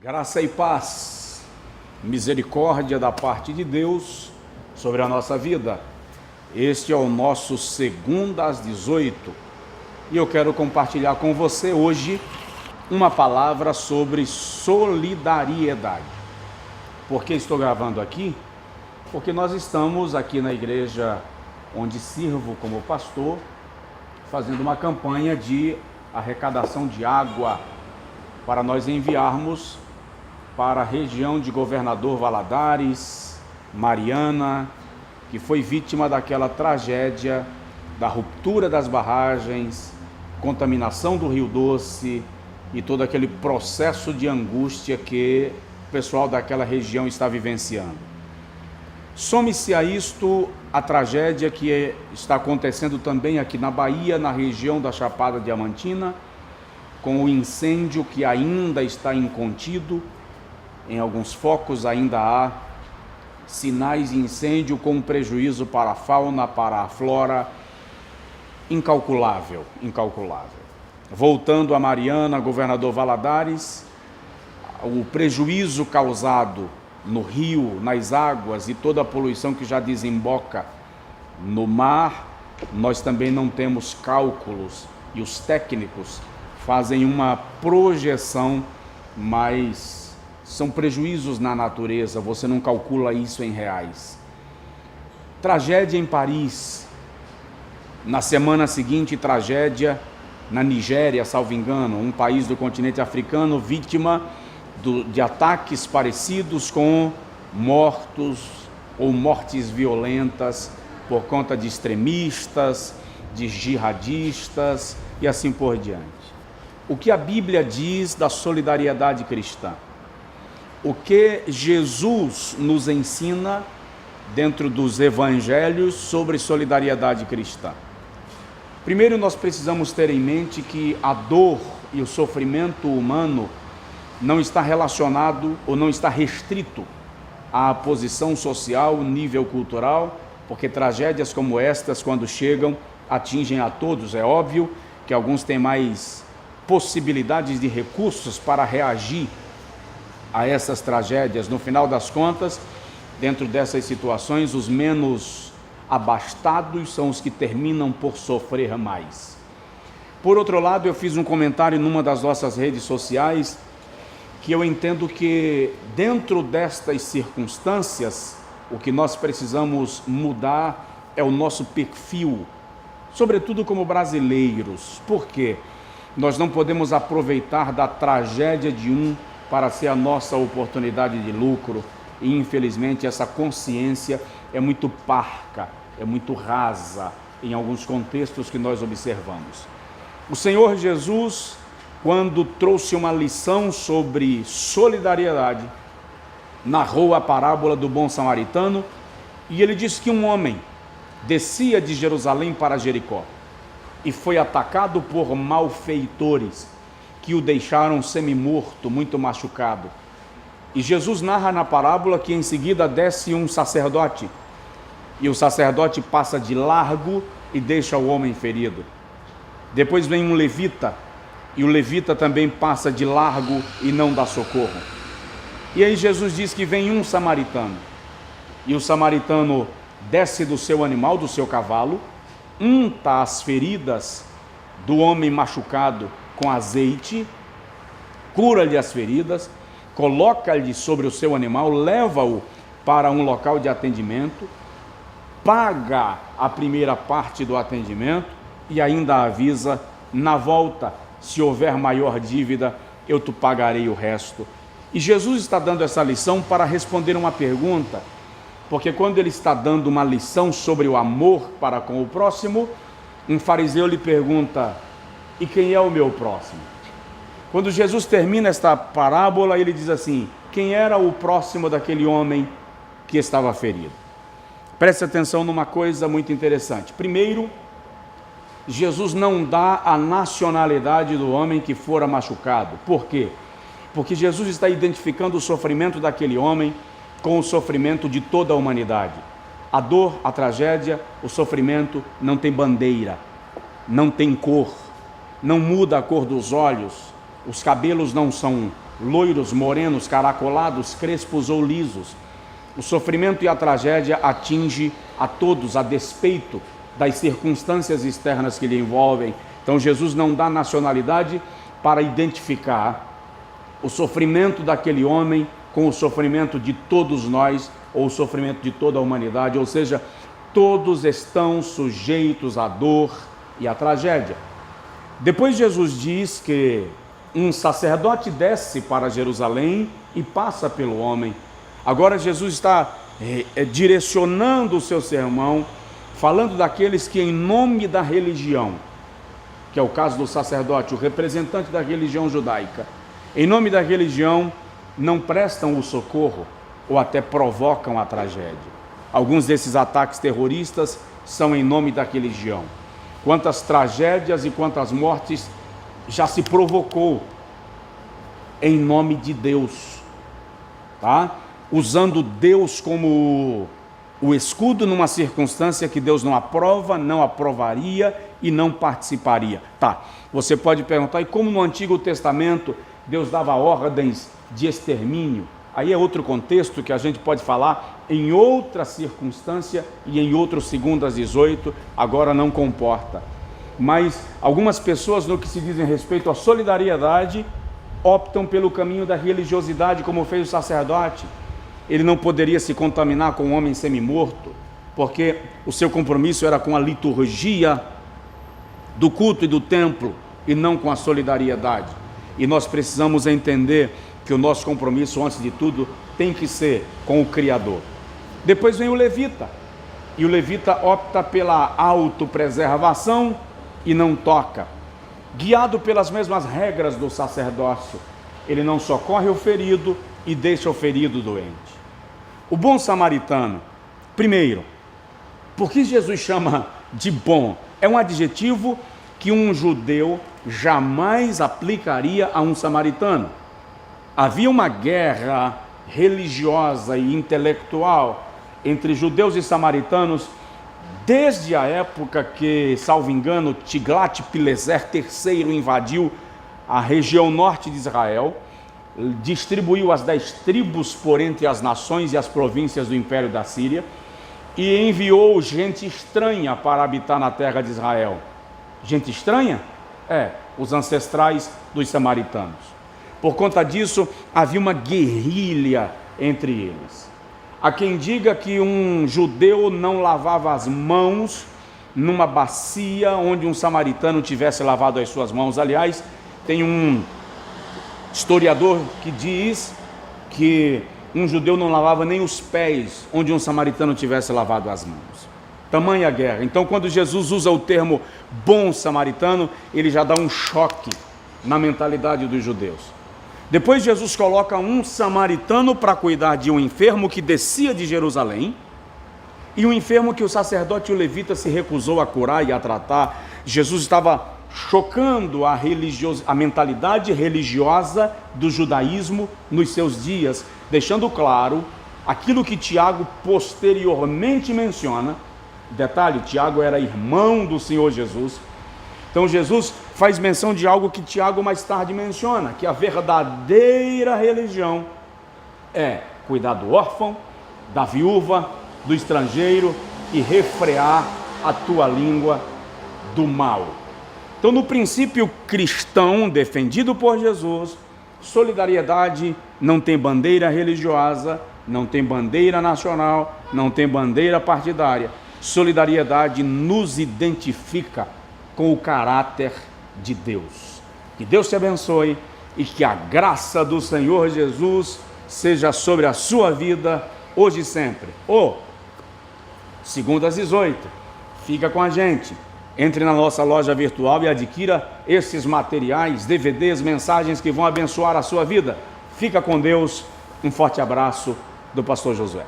Graça e paz, misericórdia da parte de Deus sobre a nossa vida. Este é o nosso Segundo às 18 e eu quero compartilhar com você hoje uma palavra sobre solidariedade. Por que estou gravando aqui? Porque nós estamos aqui na igreja onde sirvo como pastor, fazendo uma campanha de arrecadação de água para nós enviarmos para a região de Governador Valadares, Mariana, que foi vítima daquela tragédia da ruptura das barragens, contaminação do Rio Doce e todo aquele processo de angústia que o pessoal daquela região está vivenciando. Some-se a isto a tragédia que está acontecendo também aqui na Bahia, na região da Chapada Diamantina, com o incêndio que ainda está incontido. Em alguns focos ainda há sinais de incêndio com prejuízo para a fauna, para a flora, incalculável. Voltando a Mariana, Governador Valadares, o prejuízo causado no rio, nas águas e toda a poluição que já desemboca no mar, nós também não temos cálculos e os técnicos fazem uma projeção, mas são prejuízos na natureza, você não calcula isso em reais. Tragédia em Paris, na semana seguinte tragédia na Nigéria, salvo engano, um país do continente africano, vítima de ataques parecidos com mortos ou mortes violentas por conta de extremistas, de jihadistas e assim por diante. O que a Bíblia diz da solidariedade cristã? O que Jesus nos ensina dentro dos evangelhos sobre solidariedade cristã? Primeiro, nós precisamos ter em mente que a dor e o sofrimento humano não está relacionado ou não está restrito à posição social, nível cultural, porque tragédias como estas, quando chegam, atingem a todos. É óbvio que alguns têm mais possibilidades de recursos para reagir a essas tragédias. No final das contas, dentro dessas situações, os menos abastados são os que terminam por sofrer mais. Por outro lado, eu fiz um comentário numa das nossas redes sociais que eu entendo que dentro destas circunstâncias, o que nós precisamos mudar é o nosso perfil, sobretudo como brasileiros. Por quê? Nós não podemos aproveitar da tragédia de um para ser a nossa oportunidade de lucro, e infelizmente essa consciência é muito parca, é muito rasa em alguns contextos que nós observamos. O Senhor Jesus, quando trouxe uma lição sobre solidariedade, narrou a parábola do bom samaritano, e ele disse que um homem descia de Jerusalém para Jericó e foi atacado por malfeitores que o deixaram semi-morto, muito machucado. E Jesus narra na parábola que em seguida desce um sacerdote, e o sacerdote passa de largo e deixa o homem ferido. Depois vem um levita, e o levita também passa de largo e não dá socorro. E aí Jesus diz que vem um samaritano, e o samaritano desce do seu animal, do seu cavalo, unta as feridas do homem machucado com azeite, cura-lhe as feridas, coloca-lhe sobre o seu animal, leva-o para um local de atendimento, paga a primeira parte do atendimento e ainda avisa: na volta, se houver maior dívida, eu te pagarei o resto. E Jesus está dando essa lição para responder uma pergunta, porque quando ele está dando uma lição sobre o amor para com o próximo, um fariseu lhe pergunta: e quem é o meu próximo? Quando Jesus termina esta parábola, ele diz assim: quem era o próximo daquele homem que estava ferido? Preste atenção numa coisa muito interessante. Primeiro, Jesus não dá a nacionalidade do homem que fora machucado. Por quê? Porque Jesus está identificando o sofrimento daquele homem com o sofrimento de toda a humanidade. A dor, a tragédia, o sofrimento não tem bandeira, não tem cor, não muda a cor dos olhos, os cabelos não são loiros, morenos, caracolados, crespos ou lisos. O sofrimento e a tragédia atinge a todos, a despeito das circunstâncias externas que lhe envolvem. Então Jesus não dá nacionalidade para identificar o sofrimento daquele homem com o sofrimento de todos nós, ou o sofrimento de toda a humanidade, ou seja, todos estão sujeitos à dor e à tragédia. Depois Jesus diz que um sacerdote desce para Jerusalém e passa pelo homem. Agora Jesus está direcionando o seu sermão, falando daqueles que em nome da religião, que é o caso do sacerdote, o representante da religião judaica, em nome da religião não prestam o socorro ou até provocam a tragédia. Alguns desses ataques terroristas são em nome da religião. Quantas tragédias e quantas mortes já se provocou em nome de Deus, tá? Usando Deus como o escudo numa circunstância que Deus não aprova, não aprovaria e não participaria. Tá, você pode perguntar, e como no Antigo Testamento Deus dava ordens de extermínio? Aí é outro contexto que a gente pode falar em outra circunstância e em outro 2:18, agora não comporta. Mas algumas pessoas, no que se diz em respeito à solidariedade, optam pelo caminho da religiosidade, como fez o sacerdote. Ele não poderia se contaminar com um homem semi-morto, porque o seu compromisso era com a liturgia do culto e do templo, e não com a solidariedade. E nós precisamos entender que o nosso compromisso, antes de tudo, tem que ser com o Criador. Depois vem o levita, e o levita opta pela autopreservação e não toca. Guiado pelas mesmas regras do sacerdócio, ele não socorre o ferido e deixa o ferido doente. O bom samaritano, primeiro, por que Jesus chama de bom? É um adjetivo que um judeu jamais aplicaria a um samaritano. Havia uma guerra religiosa e intelectual entre judeus e samaritanos desde a época que, salvo engano, Tiglat-Pileser III invadiu a região norte de Israel, distribuiu as 10 tribos por entre as nações e as províncias do Império da Síria e enviou gente estranha para habitar na terra de Israel. Gente estranha? Os ancestrais dos samaritanos. Por conta disso, havia uma guerrilha entre eles. Há quem diga que um judeu não lavava as mãos numa bacia onde um samaritano tivesse lavado as suas mãos. Aliás, tem um historiador que diz que um judeu não lavava nem os pés onde um samaritano tivesse lavado as mãos. Tamanha guerra. Então, quando Jesus usa o termo bom samaritano, ele já dá um choque na mentalidade dos judeus. Depois Jesus coloca um samaritano para cuidar de um enfermo que descia de Jerusalém, e um enfermo que o sacerdote e o levita se recusou a curar e a tratar. Jesus estava chocando a mentalidade religiosa do judaísmo nos seus dias, deixando claro aquilo que Tiago posteriormente menciona. Detalhe, Tiago era irmão do Senhor Jesus. Então Jesus faz menção de algo que Tiago mais tarde menciona, que a verdadeira religião é cuidar do órfão, da viúva, do estrangeiro e refrear a tua língua do mal. Então, no princípio cristão defendido por Jesus, solidariedade não tem bandeira religiosa, não tem bandeira nacional, não tem bandeira partidária. Solidariedade nos identifica com o caráter de Deus. Que Deus te abençoe e que a graça do Senhor Jesus seja sobre a sua vida hoje e sempre. 2:18, fica com a gente. Entre na nossa loja virtual e adquira esses materiais, DVDs, mensagens que vão abençoar a sua vida. Fica com Deus. Um forte abraço do pastor Josué.